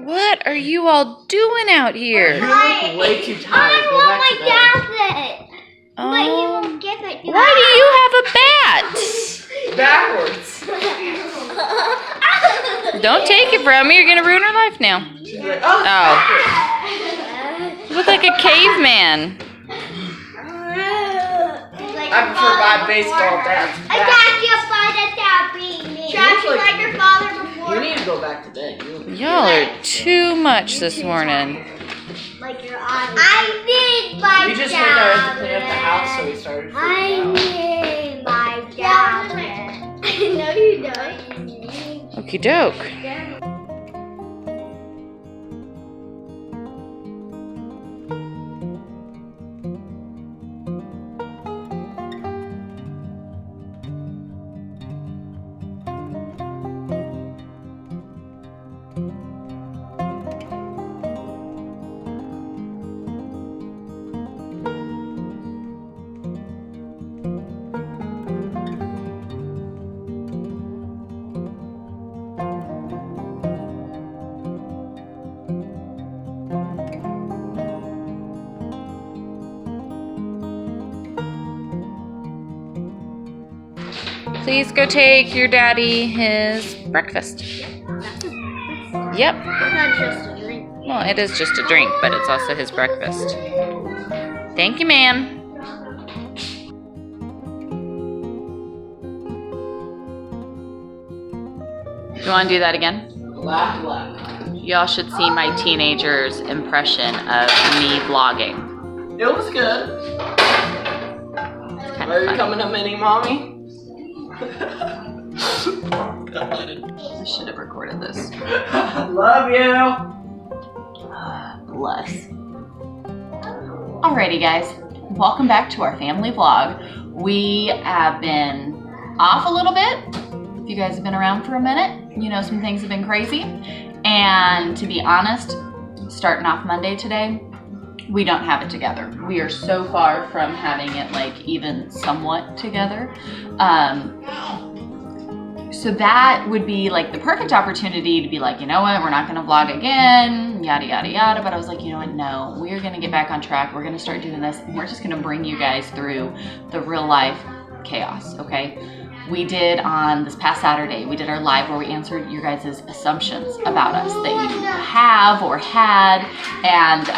What are you all doing out here? You look way too tired. Go back to bed. Oh. But he won't give it to Why do you have a bat? Backwards. Don't take it from me. You're gonna ruin her life now. Like, oh. You look like a caveman. I prefer my baseball bat. I got you by the tapping. Trash you like your father before. You need to go back to bed. Y'all are too much this morning. Like your eyes. I need my We just went there to clean up the house, so we started. I need my tablet. No, you don't. Okie doke. Please go take your daddy his breakfast. Yep. It's not just a drink. Well, it is just a drink, but it's also his breakfast. Thank you, ma'am. You want to do that again? Laugh. Y'all should see my teenager's impression of me vlogging. It was good. It's kind Are of you funny. coming to Mini Mommy? I should have recorded this. Love you. Bless. Alrighty, guys. Welcome back to our family vlog. We have been off a little bit. If you guys have been around for a minute, you know some things have been crazy. And to be honest, starting off Monday today, we don't have it together. We are so far from having it like even somewhat together. So that would be like the perfect opportunity to be like, you know what, we're not gonna vlog again, yada, yada, yada. But I was like, you know what, no, we're gonna get back on track. We're gonna start doing this. And we're just gonna bring you guys through the real life chaos, okay? We did on this past Saturday, we did our live where we answered your guys' assumptions about us that you have or had. And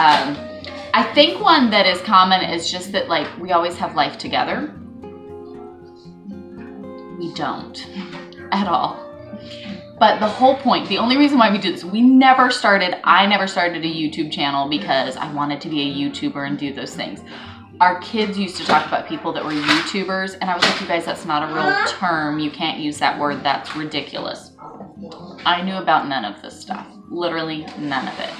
I think one that is common is just that like we always have life together. We don't at all. But the whole point, the only reason why we do this, I never started a YouTube channel because I wanted to be a YouTuber and do those things. Our kids used to talk about people that were YouTubers, and I was like, you guys, that's not a real term. You can't use that word. That's ridiculous. I knew about none of this stuff. Literally none of it.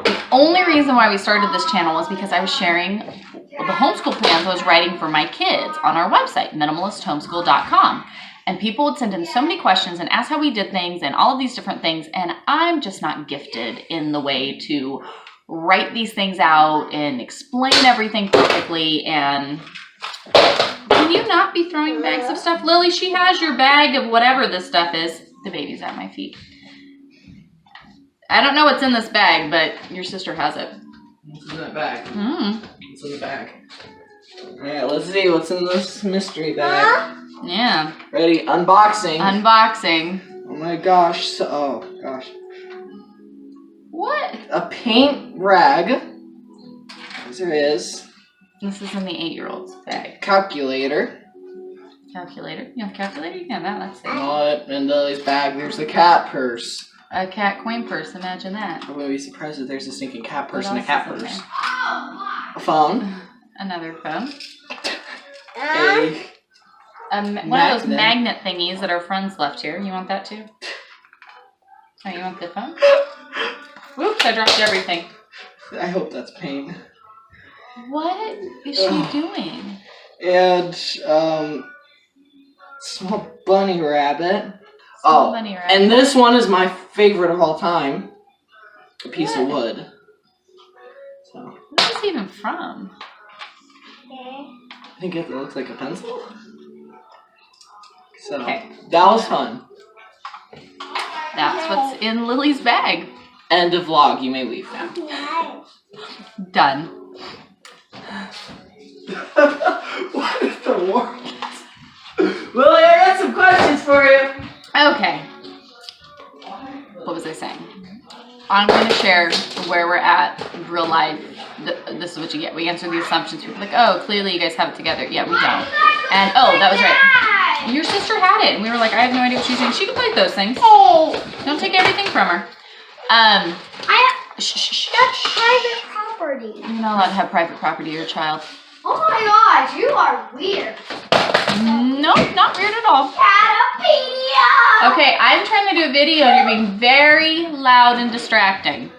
The only reason why we started this channel was because I was sharing the homeschool plans I was writing for my kids on our website, minimalisthomeschool.com. And people would send in so many questions and ask how we did things and all of these different things. And I'm just not gifted in the way to write these things out and explain everything perfectly. And can you not be throwing bags of stuff? Lily, she has your bag of whatever this stuff is. The baby's at my feet. I don't know what's in this bag, but your sister has it. What's in that bag? What's in the bag? Alright, let's see what's in this mystery bag. Yeah. Ready? Unboxing. Unboxing. Oh my gosh. Oh gosh. What? A paint rag. As there is. This is in the 8-year-old's bag. Calculator. Calculator? You have a calculator? You can have that. That's it. What? In Lily's bag, there's the cat purse. A cat coin purse. Imagine that. I wouldn't be surprised if there's a stinking cat purse What and a cat else is in purse. there? A phone. Another phone. One of those magnet thingies that our friends left here. You want that too? Oh, you want the phone? Whoops, I dropped everything. I hope that's paint. What is she doing? And, small bunny rabbit. Small bunny rabbit. And this one is my favorite of all time. A piece of wood. So. What is this even from? I think it looks like a pencil. So, okay. That was fun. That's what's in Lily's bag. End of vlog. You may leave now. Done. What is the world? Lily, I got some questions for you. Okay. What was I saying? I'm going to share where we're at in real life. This is what you get. We answer the assumptions. People are like, oh, clearly you guys have it together. Yeah, we don't. And, oh, that was right. Your sister had it. And we were like, I have no idea what she's doing. She can play those things. Don't take everything from her. That's private property. You're not allowed to have private property of your child. Oh my gosh, you are weird. No, not weird at all. Catapedia! Okay, I'm trying to do a video and you're being very loud and distracting.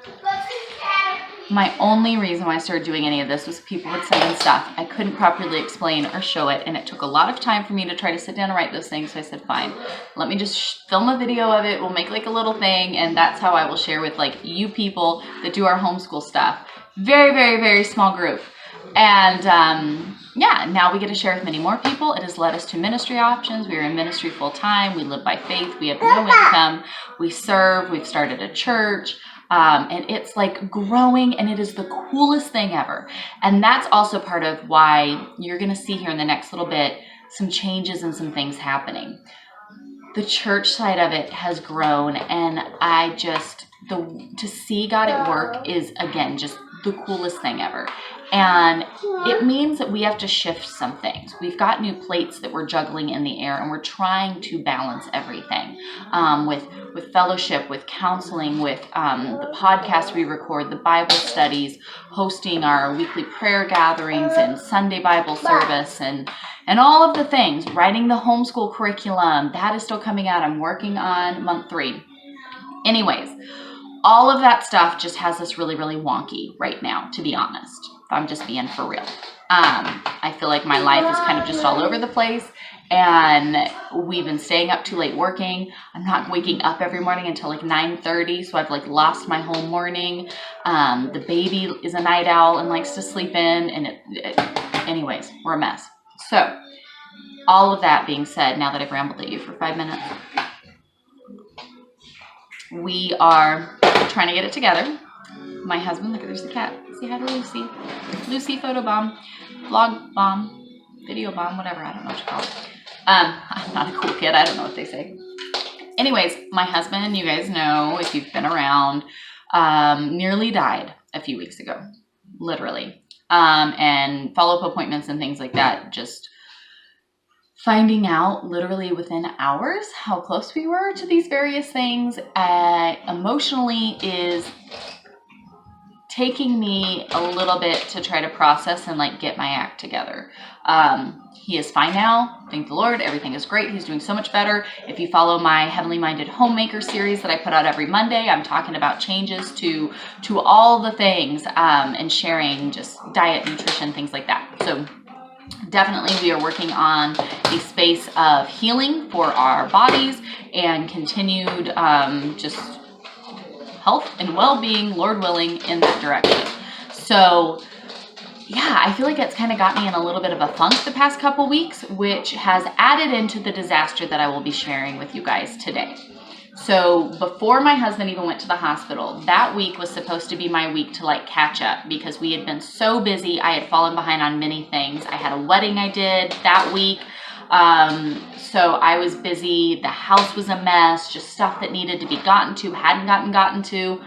My only reason why I started doing any of this was people would send in stuff. I couldn't properly explain or show it, and it took a lot of time for me to try to sit down and write those things, so I said, fine, let me just film a video of it. We'll make like a little thing, and that's how I will share with like you people that do our homeschool stuff. Very, very, very small group. And yeah, now we get to share with many more people. It has led us to ministry options. We are in ministry full time. We live by faith. We have no income. We serve. We've started a church. And it's like growing, and it is the coolest thing ever. And that's also part of why you're going to see here in the next little bit some changes and some things happening. The church side of it has grown, and I just, to see God at work is, again, just the coolest thing ever. And it means that we have to shift some things. We've got new plates that we're juggling in the air, and we're trying to balance everything with fellowship, with counseling, with the podcast we record, the Bible studies, hosting our weekly prayer gatherings and Sunday Bible service, and all of the things, writing the homeschool curriculum. That is still coming out. I'm working on month 3. Anyways, all of that stuff just has us really, really wonky right now, to be honest. If I'm just being for real. I feel like my life is kind of just all over the place, and we've been staying up too late working. I'm not waking up every morning until like 9:30, so I've like lost my whole morning. The baby is a night owl and likes to sleep in, and anyways, we're a mess. So, all of that being said, now that I've rambled at you for 5 minutes, we are trying to get it together. My husband, look, there's the cat. Say hi to Lucy. Lucy photo bomb, vlog bomb, video bomb, whatever. I don't know what you call it. I'm not a cool kid. I don't know what they say. Anyways, my husband, you guys know if you've been around, nearly died a few weeks ago, literally. And follow-up appointments and things like that, just finding out literally within hours how close we were to these various things emotionally is taking me a little bit to try to process and like get my act together. He is fine now. Thank the Lord. Everything is great. He's doing so much better. If you follow my Heavenly Minded Homemaker series that I put out every Monday, I'm talking about changes to all the things and sharing just diet, nutrition, things like that. So definitely we are working on a space of healing for our bodies and continued just health and well-being, Lord willing, in that direction. So yeah, I feel like it's kind of got me in a little bit of a funk the past couple weeks, which has added into the disaster that I will be sharing with you guys today. So before my husband even went to the hospital, that week was supposed to be my week to like catch up because we had been so busy. I had fallen behind on many things. I had a wedding I did that week. So I was busy. The house was a mess, just stuff that needed to be gotten to, hadn't gotten to,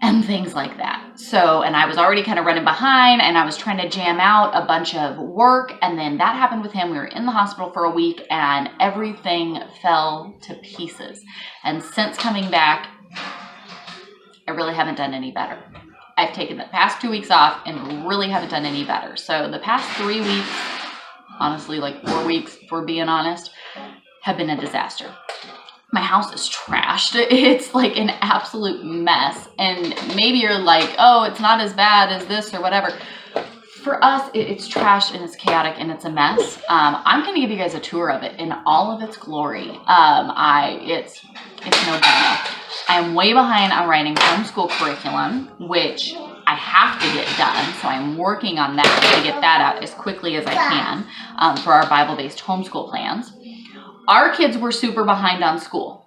and things like that. So, and I was already kind of running behind, and I was trying to jam out a bunch of work, and then that happened with him. We were in the hospital for a week, and everything fell to pieces. And since coming back, I really haven't done any better. I've taken the past 2 weeks off and really haven't done any better. So the past 3 weeks, honestly, like 4 weeks, if we're being honest, have been a disaster. My house is trashed. It's like an absolute mess. And maybe you're like, oh, it's not as bad as this or whatever. For us, it's trashed and it's chaotic and it's a mess. I'm going to give you guys a tour of it in all of its glory. It's no bueno. I'm way behind on writing homeschool curriculum, which I have to get done. So I'm working on that to get that out as quickly as I can for our Bible-based homeschool plans. Our kids were super behind on school.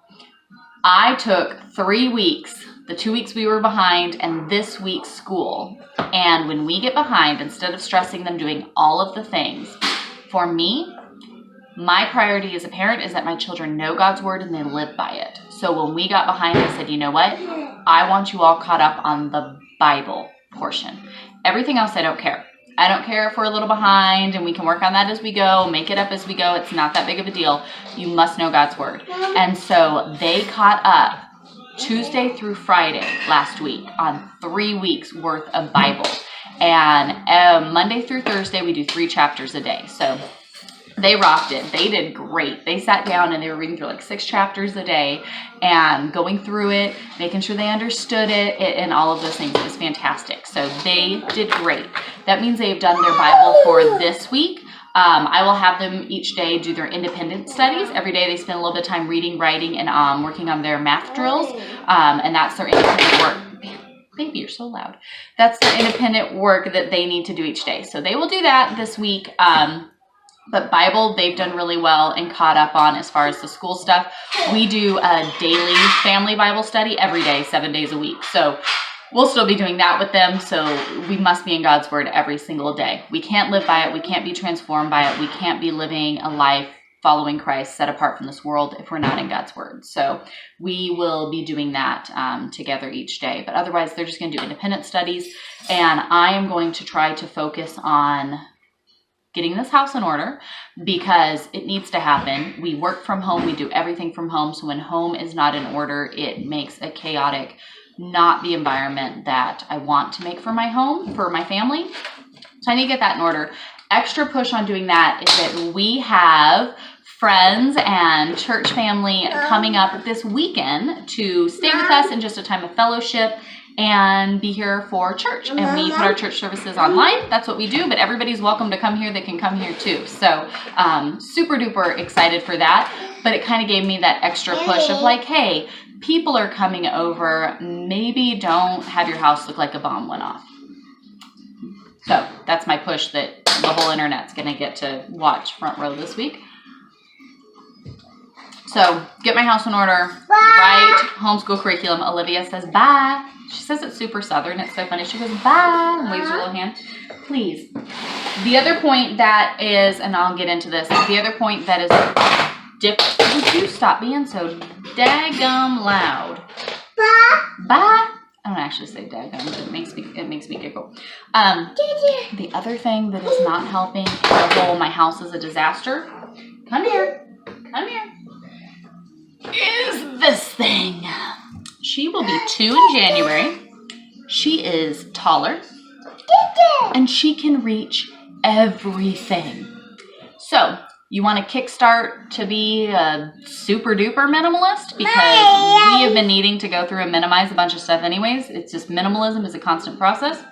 I took 3 weeks, the 2 weeks we were behind and this week's school. And when we get behind, instead of stressing them doing all of the things, for me, my priority as a parent is that my children know God's word and they live by it. So when we got behind, I said, you know what? I want you all caught up on the Bible portion. Everything else, I don't care. I don't care if we're a little behind and we can work on that as we go, make it up as we go. It's not that big of a deal. You must know God's word. And so they caught up Tuesday through Friday last week on 3 weeks worth of Bible. And Monday through Thursday, we do 3 chapters a day. So they rocked it. They did great. They sat down and they were reading through like 6 chapters a day and going through it, making sure they understood it and all of those things. It was fantastic. So they did great. That means they've done their Bible for this week. I will have them each day do their independent studies. Every day they spend a little bit of time reading, writing, and working on their math drills. And that's their independent work. Baby, you're so loud. That's their independent work that they need to do each day. So they will do that this week. But Bible, they've done really well and caught up on as far as the school stuff. We do a daily family Bible study every day, 7 days a week. So we'll still be doing that with them. So we must be in God's word every single day. We can't live by it. We can't be transformed by it. We can't be living a life following Christ set apart from this world if we're not in God's word. So we will be doing that together each day. But otherwise, they're just going to do independent studies. And I am going to try to focus on getting this house in order because it needs to happen. We work from home. We do everything from home. So when home is not in order, it makes a chaotic, not the environment that I want to make for my home, for my family. So I need to get that in order. Extra push on doing that is that we have friends and church family coming up this weekend to stay with us in just a time of fellowship and be here for church. And we put our church services online. That's what we do, but everybody's welcome to come here. They can come here too. So super duper excited for that. But it kind of gave me that extra push of like, hey, people are coming over. Maybe don't have your house look like a bomb went off. So that's my push that the whole internet's going to get to watch front row this week. So get my house in order, write homeschool curriculum. Olivia says bye. She says it's super southern. It's so funny. She goes bye and waves her little hand. Please. The other point that is, and I'll get into this, the other point that is would you stop being so daggum loud? Bye. I don't actually say daggum, but it makes me giggle. The other thing that is not helping the whole my house is a disaster. Come here. Is this thing. She will be 2 in January. She is taller. And she can reach everything. So, you want to kickstart to be a super duper minimalist? Because we have been needing to go through and minimize a bunch of stuff anyways. It's just minimalism is a constant process.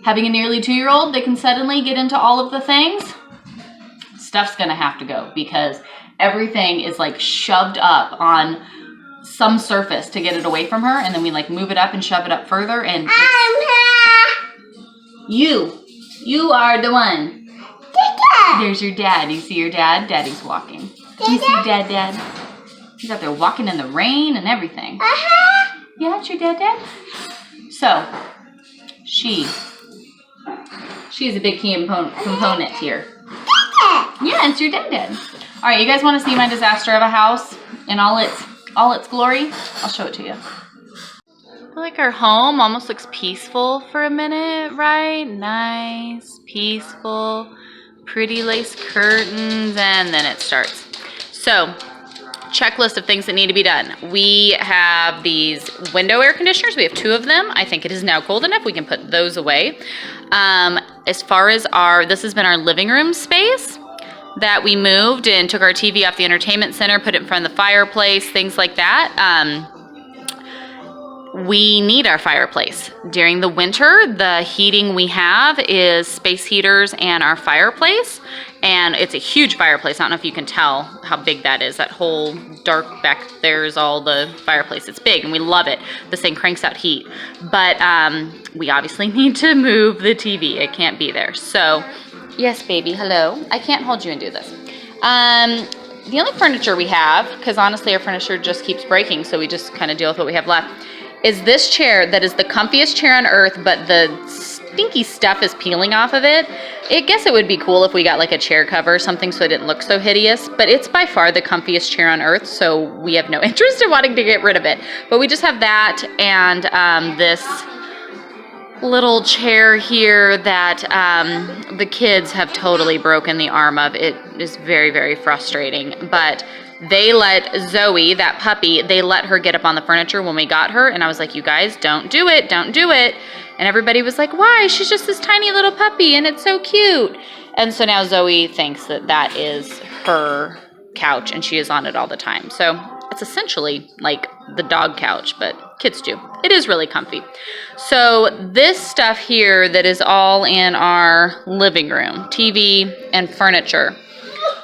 Having a nearly 2-year-old that can suddenly get into all of the things, stuff's going to have to go because everything is like shoved up on some surface to get it away from her, and then we like move it up and shove it up further, and you are the one. There's your dad. You see your dad? Daddy's walking. You see dad? He's out there walking in the rain and everything. Yeah, it's your dad. So she is a big key component here. Yeah, it's your dad. All right, you guys want to see my disaster of a house in all its glory? I'll show it to you. I feel like our home almost looks peaceful for a minute, right? Nice, peaceful, pretty lace curtains, and then it starts. So, checklist of things that need to be done. We have these window air conditioners. We have 2 of them. I think it is now cold enough. We can put those away. As far as this has been our living room space that we moved and took our TV off the entertainment center, put it in front of the fireplace, things like that. We need our fireplace. During the winter, the heating we have is space heaters and our fireplace. And it's a huge fireplace. I don't know if you can tell how big that is. That whole dark back there is all the fireplace. It's big and we love it. This thing cranks out heat. But we obviously need to move the TV. It can't be there. So, yes, baby, hello. I can't hold you and do this. the only furniture we have, because honestly our furniture just keeps breaking, so we just kind of deal with what we have left, is this chair that is the comfiest chair on earth, but the stinky stuff is peeling off of it. I guess it would be cool if we got like a chair cover or something so it didn't look so hideous, but it's by far the comfiest chair on earth, so we have no interest in wanting to get rid of it. But we just have that and this little chair here that the kids have totally broken the arm of. It is very, very frustrating, but they let Zoe, that puppy, they let her get up on the furniture when we got her, and I was like, you guys, don't do it, don't do it. And everybody was like, why? She's just this tiny little puppy, and it's so cute. And so now Zoe thinks that that is her couch, and she is on it all the time. So it's essentially like the dog couch, but kids do. It is really comfy. So this stuff here that is all in our living room, TV and furniture,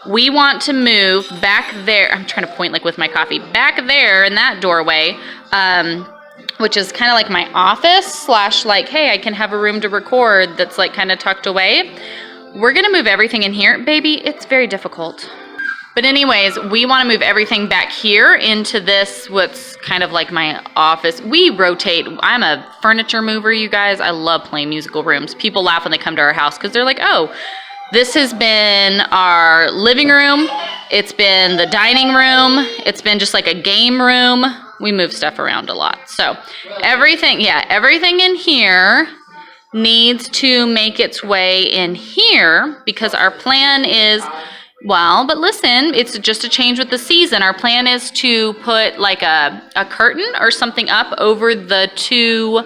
we want to move back there. I'm trying to point like with my coffee. Back there in that doorway, which is kind of like my office / like, hey, I can have a room to record that's like kind of tucked away. We're going to move everything in here. Baby, it's very difficult. But anyways, we want to move everything back here into this, what's kind of like my office. We rotate. I'm a furniture mover, you guys. I love playing musical rooms. People laugh when they come to our house because they're like, oh, this has been our living room. It's been the dining room. It's been just like a game room. We move stuff around a lot. So everything in here needs to make its way in here because our plan is, well, but listen, it's just a change with the season. Our plan is to put like a curtain or something up over the 2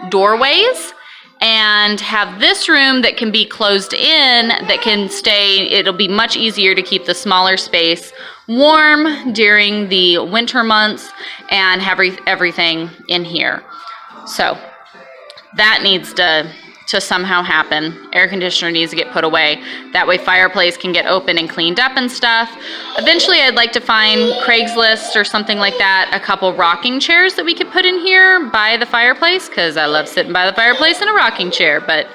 doorways and have this room that can be closed in, that can stay, it'll be much easier to keep the smaller space warm during the winter months and have everything in here. So that needs to somehow happen. Air conditioner needs to get put away. That way fireplace can get open and cleaned up and stuff. Eventually I'd like to find Craigslist or something like that, a couple rocking chairs that we could put in here by the fireplace, because I love sitting by the fireplace in a rocking chair, but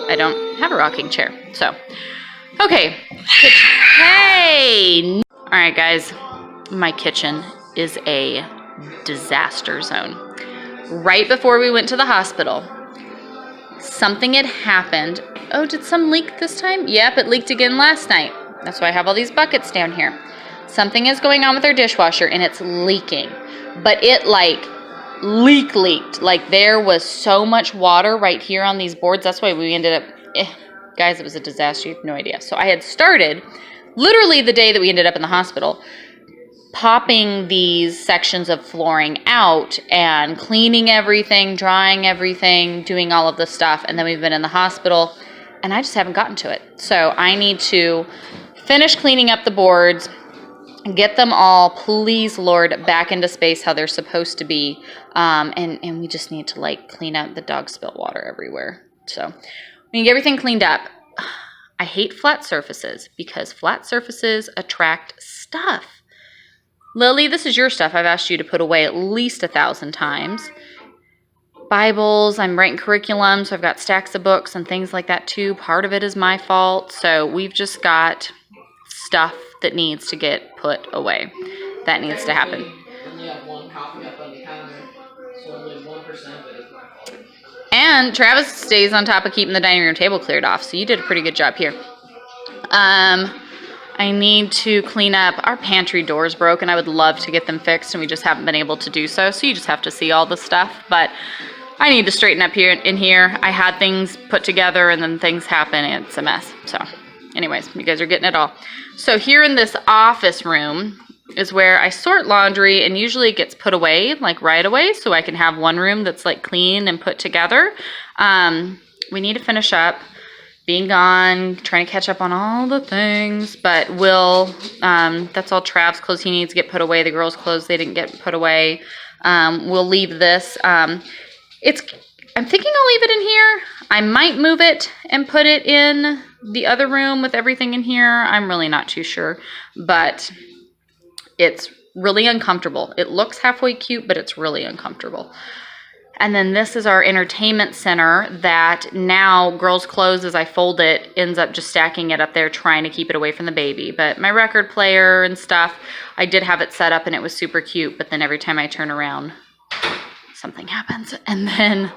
I don't have a rocking chair. So, okay. Hey! All right, guys. My kitchen is a disaster zone. Right before we went to the hospital, something had happened. Oh, did some leak this time? Yep, it leaked again last night. That's why I have all these buckets down here. Something is going on with our dishwasher and it's leaking. But it like leaked. Like there was so much water right here on these boards. That's why we ended up, guys, it was a disaster. You have no idea. So I had started, literally the day that we ended up in the hospital, popping these sections of flooring out and cleaning everything, drying everything, doing all of this stuff. And then we've been in the hospital and I just haven't gotten to it. So I need to finish cleaning up the boards, get them all, please, Lord, back into space how they're supposed to be. And we just need to like clean out the dog spilt water everywhere. So we can get everything cleaned up. I hate flat surfaces because flat surfaces attract stuff. Lily, this is your stuff I've asked you to put away at least 1,000 times. Bibles, I'm writing curriculum, so I've got stacks of books and things like that too. Part of it is my fault, so we've just got stuff that needs to get put away. That needs to happen. And you have 1 coffee up on the counter, so only 1% of it is my fault. And Travis stays on top of keeping the dining room table cleared off, so you did a pretty good job here. I need to clean up. Our pantry door's broken. I would love to get them fixed, and we just haven't been able to do so. So you just have to see all the stuff. But I need to straighten up here in here. I had things put together, and then things happen. It's a mess. So anyways, you guys are getting it all. So here in this office room is where I sort laundry, and usually it gets put away, like right away, so I can have one room that's like clean and put together. We need to finish up being gone, trying to catch up on all the things, but that's all Trav's clothes he needs to get put away. The girls' clothes, they didn't get put away. We'll leave this. I'm thinking I'll leave it in here. I might move it and put it in the other room with everything in here. I'm really not too sure, but it's really uncomfortable. It looks halfway cute, but it's really uncomfortable. And then this is our entertainment center that now girls' clothes, as I fold it, ends up just stacking it up there, trying to keep it away from the baby. But my record player and stuff, I did have it set up and it was super cute. But then every time I turn around, something happens. And then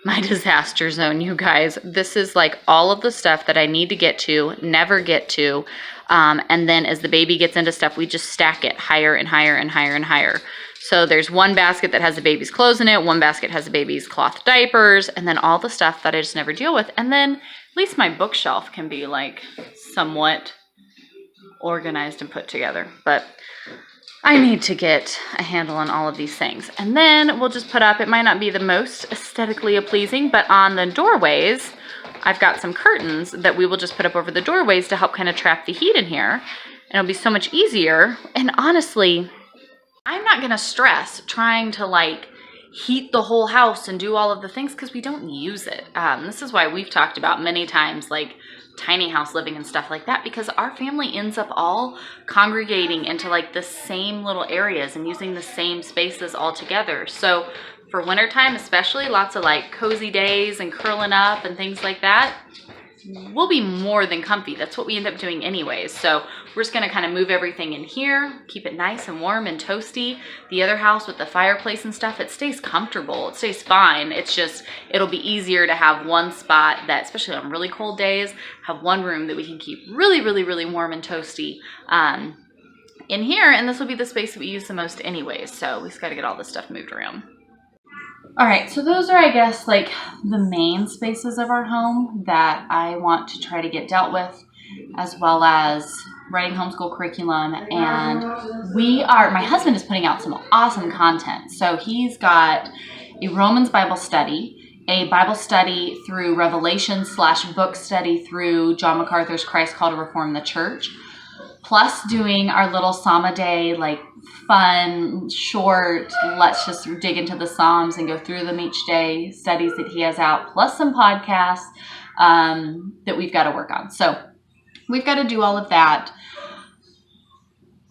my disaster zone, you guys. This is like all of the stuff that I need to get to, never get to. And then as the baby gets into stuff, we just stack it higher and higher and higher and higher. So there's one basket that has the baby's clothes in it, one basket has the baby's cloth diapers, and then all the stuff that I just never deal with. And then at least my bookshelf can be like somewhat organized and put together. But I need to get a handle on all of these things. And then we'll just put up, it might not be the most aesthetically pleasing, but on the doorways, I've got some curtains that we will just put up over the doorways to help kind of trap the heat in here. And it'll be so much easier. And honestly, I'm not going to stress trying to like heat the whole house and do all of the things because we don't use it. This is why we've talked about many times like tiny house living and stuff like that, because our family ends up all congregating into like the same little areas and using the same spaces all together. So for wintertime especially, lots of like cozy days and curling up and things like that, we'll be more than comfy. That's what we end up doing anyways. So we're just going to kind of move everything in here, keep it nice and warm and toasty. The other house with the fireplace and stuff, it stays comfortable. It stays fine. It's just, it'll be easier to have one spot that, especially on really cold days, have one room that we can keep really, really, really warm and toasty in here. And this will be the space that we use the most anyways. So we just got to get all this stuff moved around. All right, so those are, I guess, like the main spaces of our home that I want to try to get dealt with, as well as writing homeschool curriculum. And my husband is putting out some awesome content. So he's got a Romans Bible study, a Bible study through Revelation / book study through John MacArthur's Christ Call to Reform the Church, plus doing our little Psalm a day, like fun, short, let's just dig into the Psalms and go through them each day, studies that he has out, plus some podcasts that we've got to work on. So we've got to do all of that.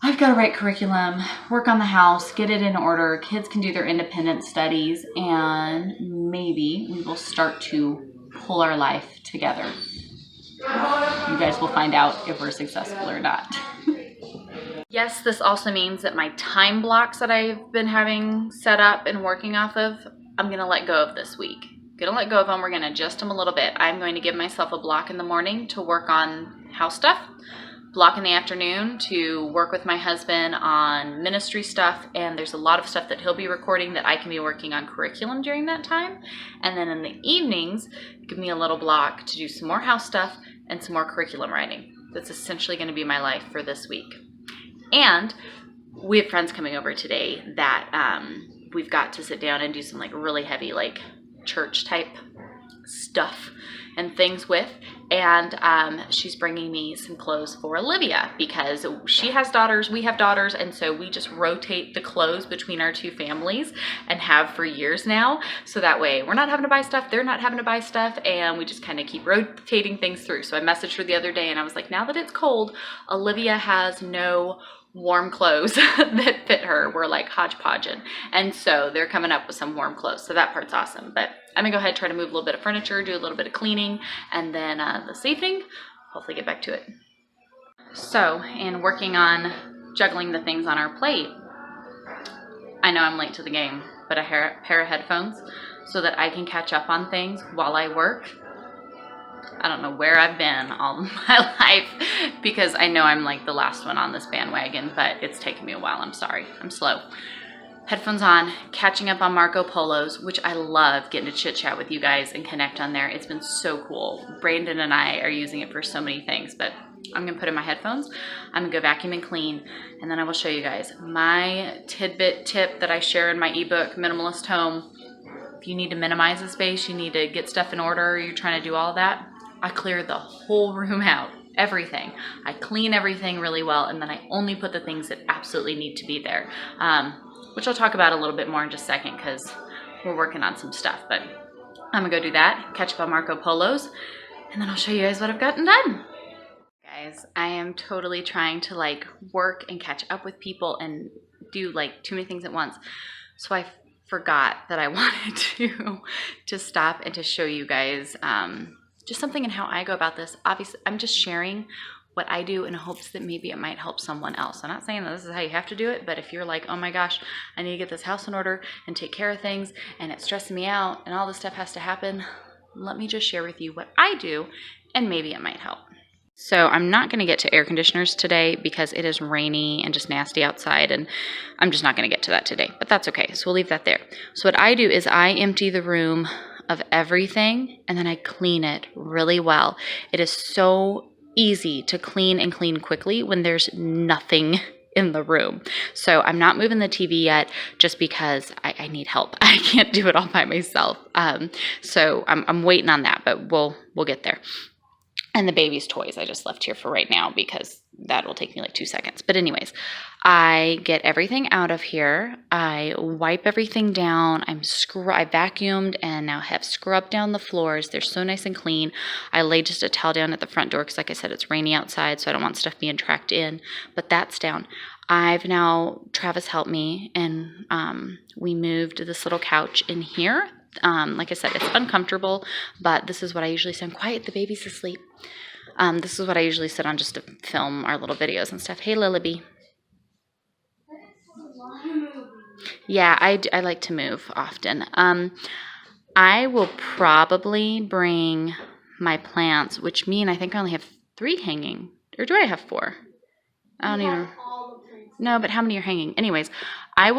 I've got to write curriculum, work on the house, get it in order. Kids can do their independent studies, and maybe we will start to pull our life together. You guys will find out if we're successful or not. Yes, this also means that my time blocks that I've been having set up and working off of, I'm going to let go of this week. Going to let go of them. We're going to adjust them a little bit. I'm going to give myself a block in the morning to work on house stuff, block in the afternoon to work with my husband on ministry stuff, and there's a lot of stuff that he'll be recording that I can be working on curriculum during that time. And then in the evenings, give me a little block to do some more house stuff and some more curriculum writing. That's essentially going to be my life for this week. And we have friends coming over today that we've got to sit down and do some like really heavy like church type stuff and things with. And she's bringing me some clothes for Olivia because she has daughters, we have daughters, and so we just rotate the clothes between our two families and have for years now. So that way we're not having to buy stuff, they're not having to buy stuff, and we just kind of keep rotating things through. So I messaged her the other day and I was like, now that it's cold, Olivia has no warm clothes that fit her. We're like hodgepodging. And so they're coming up with some warm clothes. So that part's awesome. But I'm gonna go ahead and try to move a little bit of furniture, do a little bit of cleaning, and then this evening, hopefully get back to it. So in working on juggling the things on our plate, I know I'm late to the game, but a pair of headphones so that I can catch up on things while I work. I don't know where I've been all my life because I know I'm like the last one on this bandwagon, but it's taken me a while. I'm sorry. I'm slow. Headphones on, catching up on Marco Polos, which I love getting to chit chat with you guys and connect on there. It's been so cool. Brandon and I are using it for so many things, but I'm going to put in my headphones. I'm going to go vacuum and clean, and then I will show you guys my tidbit tip that I share in my ebook, Minimalist Home. If you need to minimize the space, you need to get stuff in order, you're trying to do all that, I clear the whole room out, everything. I clean everything really well, and then I only put the things that absolutely need to be there, which I'll talk about a little bit more in just a second because we're working on some stuff. But I'm going to go do that, catch up on Marco Polos, and then I'll show you guys what I've gotten done. Guys, I am totally trying to like work and catch up with people and do like too many things at once. So I forgot that I wanted to stop and to show you guys just something in how I go about this. Obviously, I'm just sharing what I do in hopes that maybe it might help someone else. I'm not saying that this is how you have to do it, but if you're like, oh my gosh, I need to get this house in order and take care of things and it's stressing me out and all this stuff has to happen, let me just share with you what I do and maybe it might help. So I'm not going to get to air conditioners today because it is rainy and just nasty outside, and I'm just not going to get to that today, but that's okay. So we'll leave that there. So what I do is I empty the room of everything and then I clean it really well. It is so easy to clean and clean quickly when there's nothing in the room. So I'm not moving the TV yet just because I need help. I can't do it all by myself. So I'm waiting on that, but we'll get there. And the baby's toys I just left here for right now because that will take me like 2 seconds. But anyways, I get everything out of here. I wipe everything down. I vacuumed and now have scrubbed down the floors. They're so nice and clean. I laid just a towel down at the front door because like I said, it's rainy outside, so I don't want stuff being tracked in. But that's down. Travis helped me, and we moved this little couch in here. Like I said, it's uncomfortable, but this is what I usually sit on. Quiet, the baby's asleep. This is what I usually sit on just to film our little videos and stuff. Hey, Lilibee. Yeah, I like to move often. I will probably bring my plants, which mean I think I only have 3 hanging. Or do I have 4? I don't even... No, but how many are hanging? Anyways, I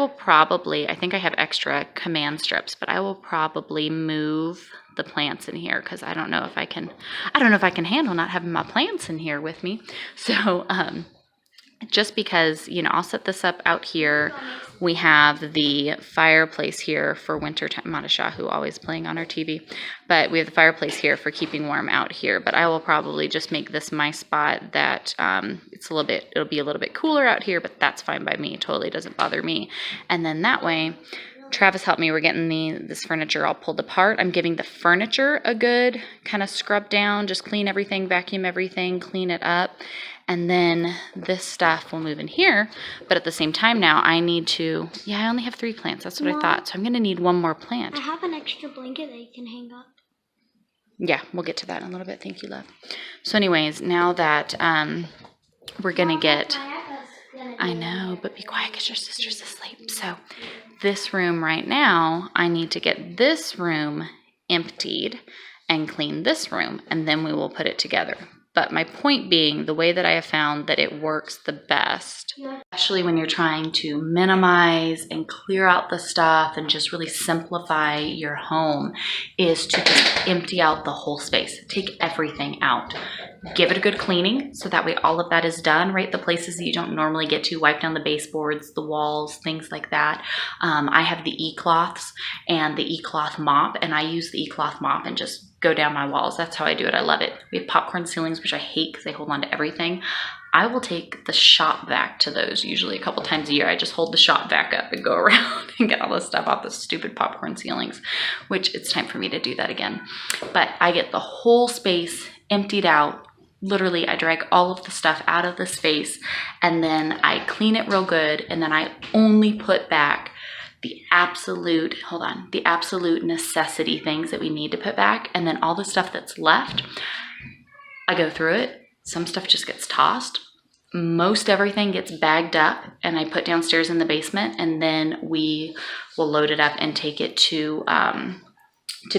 think I have extra command strips, but I will probably move the plants in here because I don't know if I can handle not having my plants in here with me. So, just because, I'll set this up out here. We have the fireplace here for winter time. Madasha, who always playing on our TV, but we have the fireplace here for keeping warm out here. But I will probably just make this my spot that it'll be a little bit cooler out here, but that's fine by me. It totally doesn't bother me. And then that way, Travis helped me. We're getting this furniture all pulled apart. I'm giving the furniture a good kind of scrub down, just clean everything, vacuum everything, clean it up. And then this stuff will move in here. But at the same time now, I need to, I only have 3 plants. That's what I thought. So I'm going to need 1 more plant. I have an extra blanket that you can hang up. Yeah, we'll get to that in a little bit. Thank you, love. So anyways, now that we're going to get, I know, but be quiet because your sister's asleep. So this room right now, I need to get this room emptied and clean this room, and then we will put it together. But my point being, the way that I have found that it works the best, especially when you're trying to minimize and clear out the stuff and just really simplify your home, is to just empty out the whole space. Take everything out. Give it a good cleaning so that way all of that is done, right? The places that you don't normally get to, wipe down the baseboards, the walls, things like that. I have the e-cloths and the e-cloth mop, and I use the e-cloth mop and just go down my walls. That's how I do it. I love it. We have popcorn ceilings, which I hate because they hold on to everything. I will take the shop vac to those usually a couple times a year. I just hold the shop vac up and go around and get all this stuff off the stupid popcorn ceilings, which it's time for me to do that again. But I get the whole space emptied out. Literally, I drag all of the stuff out of the space and then I clean it real good. And then I only put back the absolute necessity things that we need to put back. And then all the stuff that's left, I go through it. Some stuff just gets tossed. Most everything gets bagged up and I put downstairs in the basement, and then we will load it up and take it to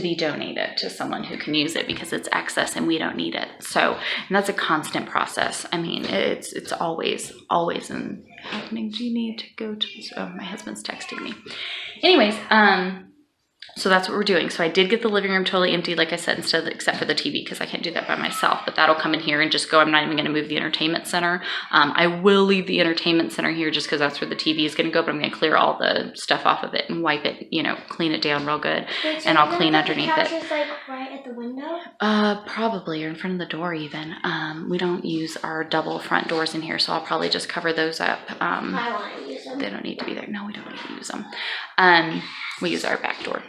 be donated to someone who can use it because it's excess and we don't need it. So, and that's a constant process. I mean, it's always happening. Do you need to go to this? Oh, my husband's texting me. Anyways, so that's what we're doing. So I did get the living room totally empty, like I said, except for the TV, because I can't do that by myself, but that'll come in here and just go. I'm not even going to move the entertainment center. I will leave the entertainment center here just because that's where the TV is going to go, but I'm going to clear all the stuff off of it and wipe it, clean it down real good. Wait, so and I'll clean underneath it. The couch is like right at the window? Probably, or in front of the door even. We don't use our double front doors in here, so I'll probably just cover those up. I want to use them. They don't need to be there. No, we don't need to use them. We use our back door.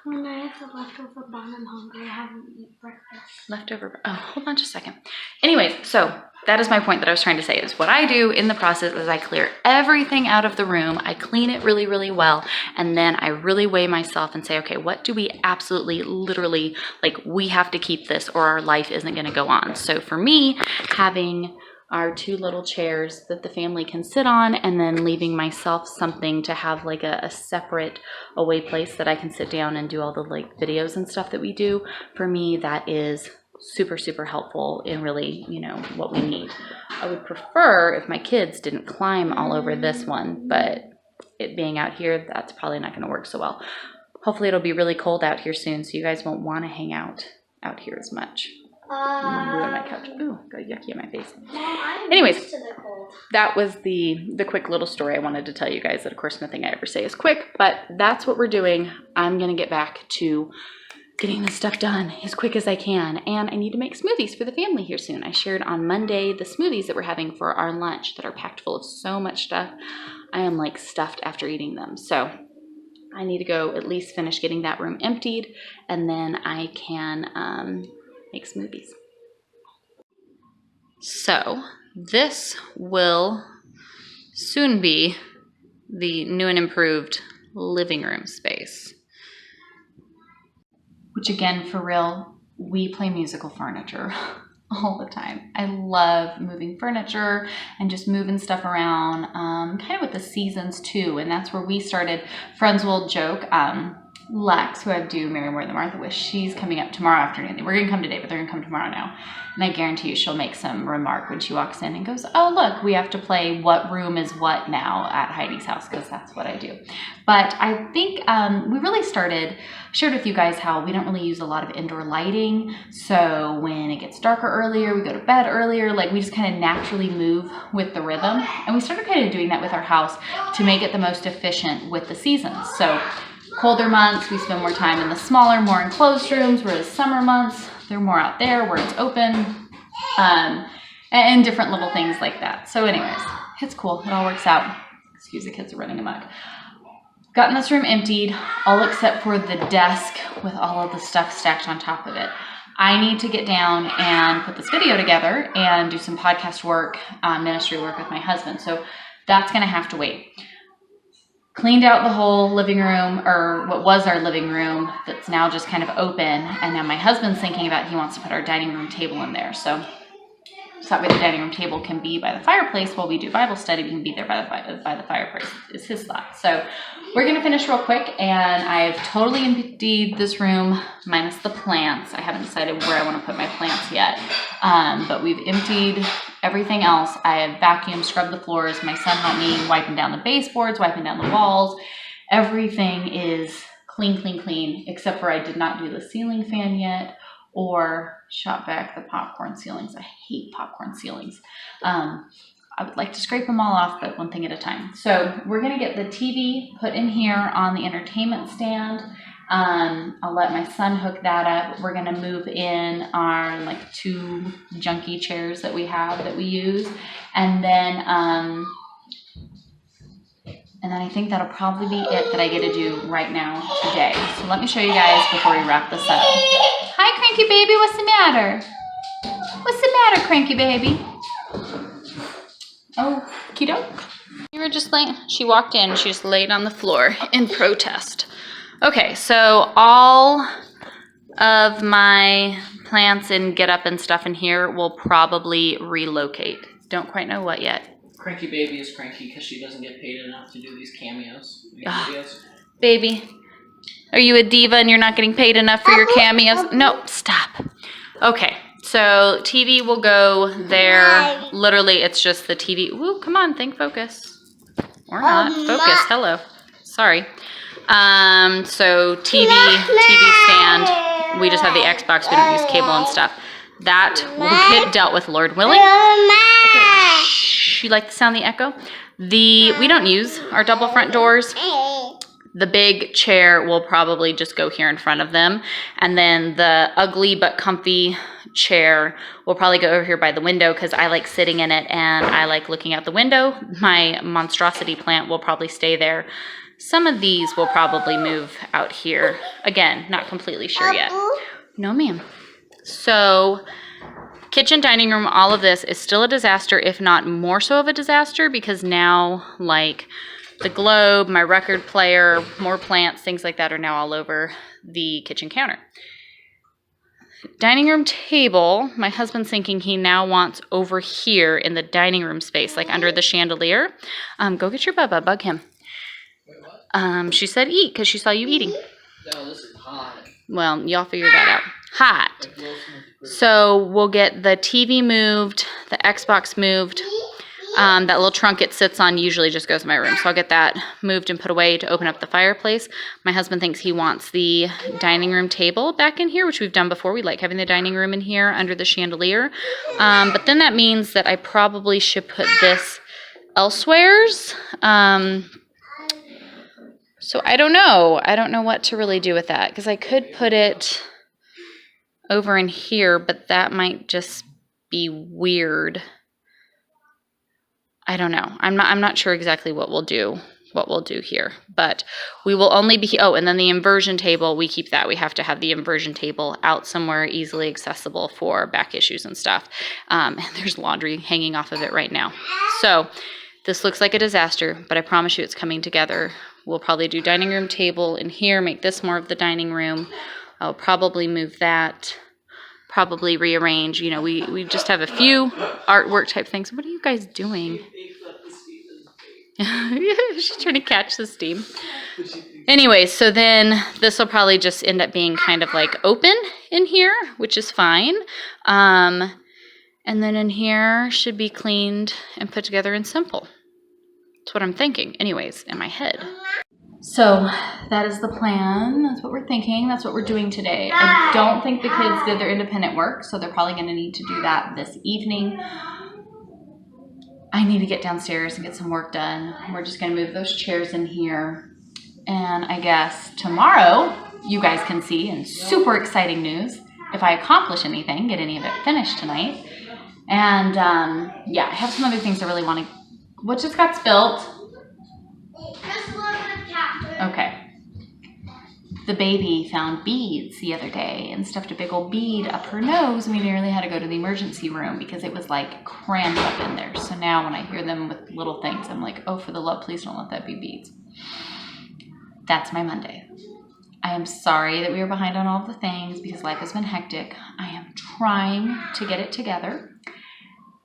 When I have the leftover bun, I'm hungry. I haven't eaten breakfast. Leftover. Oh, hold on just a second. Anyways, so that is my point that I was trying to say is what I do in the process is I clear everything out of the room. I clean it really, really well. And then I really weigh myself and say, okay, what do we absolutely, literally, like we have to keep this or our life isn't going to go on. So for me, having our 2 little chairs that the family can sit on and then leaving myself something to have like a separate away place that I can sit down and do all the like videos and stuff that we do. For me, that is super, super helpful in really, you know, what we need. I would prefer if my kids didn't climb all over this one, but it being out here, that's probably not going to work so well. Hopefully it'll be really cold out here soon, so you guys won't want to hang out here as much. Ruin my couch. Ooh, got yucky in my face. Anyways, that was the quick little story I wanted to tell you guys that of course nothing I ever say is quick, but that's what we're doing. I'm going to get back to getting this stuff done as quick as I can, and I need to make smoothies for the family here soon. I shared on Monday the smoothies that we're having for our lunch that are packed full of so much stuff. I am like stuffed after eating them, so I need to go at least finish getting that room emptied, and then I can make smoothies. So this will soon be the new and improved living room space. Which again, for real, we play musical furniture all the time. I love moving furniture and just moving stuff around, kind of with the seasons too. And that's where we started. Friends will joke, Lex, who I do Mary More Than Martha with, she's coming up tomorrow afternoon. They were going to come today, but they're going to come tomorrow now. And I guarantee you she'll make some remark when she walks in and goes, oh, look, we have to play what room is what now at Heidi's house, because that's what I do. But I think we really shared with you guys how we don't really use a lot of indoor lighting. So when it gets darker earlier, we go to bed earlier, like we just kind of naturally move with the rhythm. And we started kind of doing that with our house to make it the most efficient with the seasons. So colder months, we spend more time in the smaller, more enclosed rooms, whereas summer months, they're more out there where it's open, and different little things like that. So anyways, it's cool. It all works out. Excuse, the kids are running amok. Gotten this room emptied, all except for the desk with all of the stuff stacked on top of it. I need to get down and put this video together and do some podcast work, ministry work with my husband. So that's going to have to wait. Cleaned out the whole living room, or what was our living room that's now just kind of open. And now my husband's thinking about he wants to put our dining room table in there. So that way the dining room table can be by the fireplace while we do Bible study. We can be there by the fireplace is his thought. So we're going to finish real quick, and I've totally emptied this room minus the plants. I haven't decided where I want to put my plants yet, but we've emptied everything else. I have vacuumed, scrubbed the floors. My son helped me wiping down the baseboards, wiping down the walls. Everything is clean, clean, clean, except for I did not do the ceiling fan yet or shot back the popcorn ceilings. I hate popcorn ceilings. I would like to scrape them all off, but one thing at a time. So we're going to get the TV put in here on the entertainment stand. I'll let my son hook that up. We're going to move in our like 2 junky chairs that we have that we use. And then I think that'll probably be it that I get to do right now today. So let me show you guys before we wrap this up. Hi, Cranky Baby. What's the matter? What's the matter, Cranky Baby? Oh, kiddo. You were just laying. She walked in. She just laid on the floor in protest. Okay, so all of my plants and get up and stuff in here will probably relocate. Don't quite know what yet. Cranky Baby is cranky because she doesn't get paid enough to do these cameos. Videos. Baby, are you a diva and you're not getting paid enough for your cameos? No, stop. Okay, so TV will go there. Literally, it's just the TV. Woo, come on, think focus. Or not. Focus, hello. Sorry. So TV stand. We just have the Xbox. We don't use cable and stuff. That will get dealt with, Lord willing. Okay. Shh, you like the sound of the echo? We don't use our double front doors. The big chair will probably just go here in front of them. And then the ugly but comfy chair will probably go over here by the window because I like sitting in it and I like looking out the window. My monstrosity plant will probably stay there. Some of these will probably move out here. Again, not completely sure yet. No, ma'am. So kitchen, dining room, all of this is still a disaster, if not more so of a disaster, because now, like, the globe, my record player, more plants, things like that are now all over the kitchen counter. Dining room table, my husband's thinking he now wants over here in the dining room space, like under the chandelier. Go get your Bubba, bug him. She said eat because she saw you eating. No, this is hot. Well, y'all figure that out. Hot. So we'll get the TV moved, the Xbox moved. That little trunk it sits on usually just goes in my room. So I'll get that moved and put away to open up the fireplace. My husband thinks he wants the dining room table back in here, which we've done before. We like having the dining room in here under the chandelier. But then that means that I probably should put this elsewheres. So I don't know. I don't know what to really do with that, because I could put it over in here, but that might just be weird. I don't know. I'm not sure exactly what we'll do here, but we will only be, and then the inversion table, we keep that. We have to have the inversion table out somewhere easily accessible for back issues and stuff. And there's laundry hanging off of it right now. So this looks like a disaster, but I promise you it's coming together. We'll probably do dining room table in here, make this more of the dining room. I'll probably move that, probably rearrange. You know, we just have a few artwork type things. What are you guys doing? She's trying to catch the steam. Anyway, so then this will probably just end up being kind of like open in here, which is fine. And then in here should be cleaned and put together and simple. That's what I'm thinking, anyways, in my head. So that is the plan. That's what we're thinking. That's what we're doing today. I don't think the kids did their independent work, so they're probably going to need to do that this evening. I need to get downstairs and get some work done. We're just going to move those chairs in here. And I guess tomorrow you guys can see, and super exciting news, if I accomplish anything, get any of it finished tonight. And yeah, I have some other things I really want to. What just got spilled? Okay. The baby found beads the other day and stuffed a big old bead up her nose, and we nearly had to go to the emergency room because it was like crammed up in there. So now when I hear them with little things, I'm like, oh, for the love, please don't let that be beads. That's my Monday. I am sorry that we were behind on all of the things because life has been hectic. I am trying to get it together.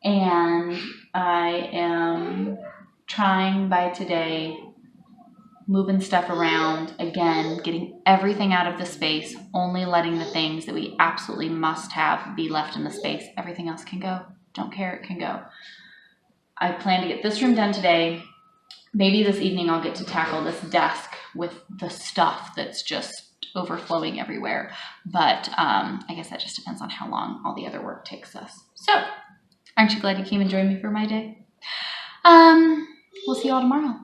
And I am trying by today, moving stuff around, again, getting everything out of the space, only letting the things that we absolutely must have be left in the space. Everything else can go. Don't care, it can go. I plan to get this room done today. Maybe this evening I'll get to tackle this desk with the stuff that's just overflowing everywhere. But I guess that just depends on how long all the other work takes us. So, aren't you glad you came and joined me for my day? We'll see you all tomorrow.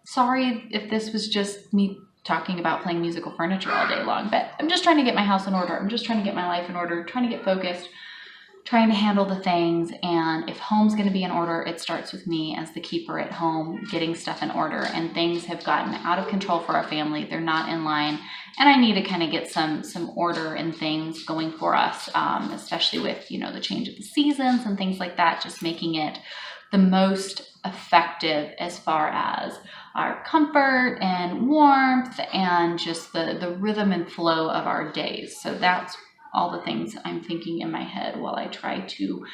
Sorry if this was just me talking about playing musical furniture all day long, but I'm just trying to get my house in order. I'm just trying to get my life in order, trying to get focused, trying to handle the things. And if home's going to be in order, it starts with me as the keeper at home, getting stuff in order. And things have gotten out of control for our family. They're not in line. And I need to kind of get some order and things going for us, especially with, you know, the change of the seasons and things like that, just making it the most effective as far as our comfort and warmth and just the rhythm and flow of our days. So that's all the things I'm thinking in my head while I try to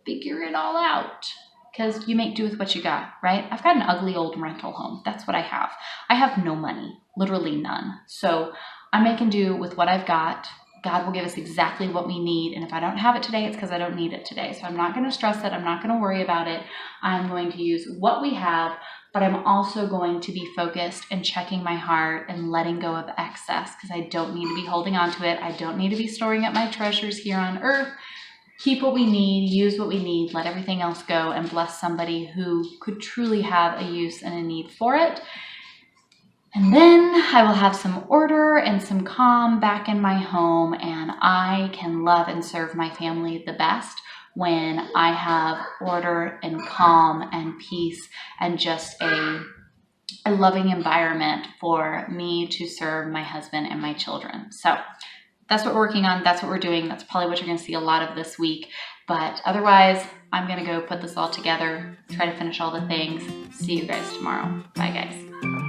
figure it all out. Because you make do with what you got, right? I've got an ugly old rental home. That's what I have. I have no money, literally none. So I'm making do with what I've got. God will give us exactly what we need. And if I don't have it today, it's because I don't need it today. So I'm not going to stress it. I'm not going to worry about it. I'm going to use what we have, but I'm also going to be focused and checking my heart and letting go of excess because I don't need to be holding on to it. I don't need to be storing up my treasures here on earth. Keep what we need, use what we need, let everything else go, and bless somebody who could truly have a use and a need for it. And then I will have some order and some calm back in my home, and I can love and serve my family the best when I have order and calm and peace and just a a loving environment for me to serve my husband and my children. So that's what we're working on. That's what we're doing. That's probably what you're going to see a lot of this week. But otherwise, I'm going to go put this all together, try to finish all the things. See you guys tomorrow. Bye, guys.